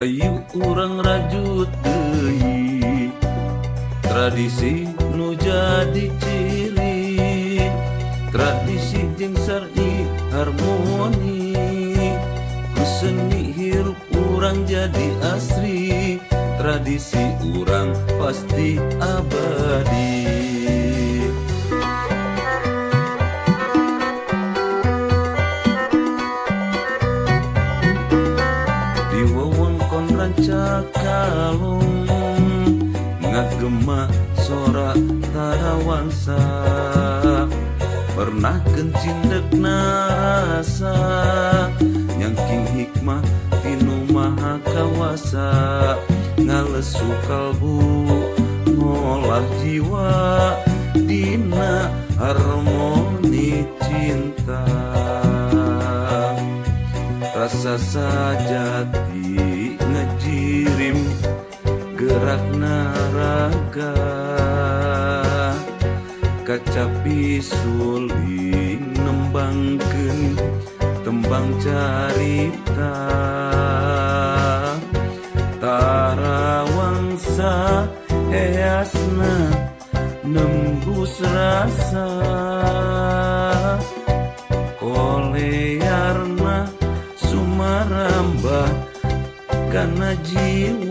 Ayu urang rajut deui tradisi nu jadi ciri, tradisi jeung sari harmoni, ku seni hirup urang jadi asri, tradisi urang pasti abadi. Di wewengkon Rancakalong ngagema sora tarawansa, pernah kencindek narasa nyangking hikmah tinu maha kawasa, ngalesu kalbu ngolah jiwa dina harmoni cinta, rasa sajati ngejirim gerak naraga, kacapi suling nembangkeun tembang carita, tarawangsa heasna nembus rasa, kolearna sumarambah kana jiwa.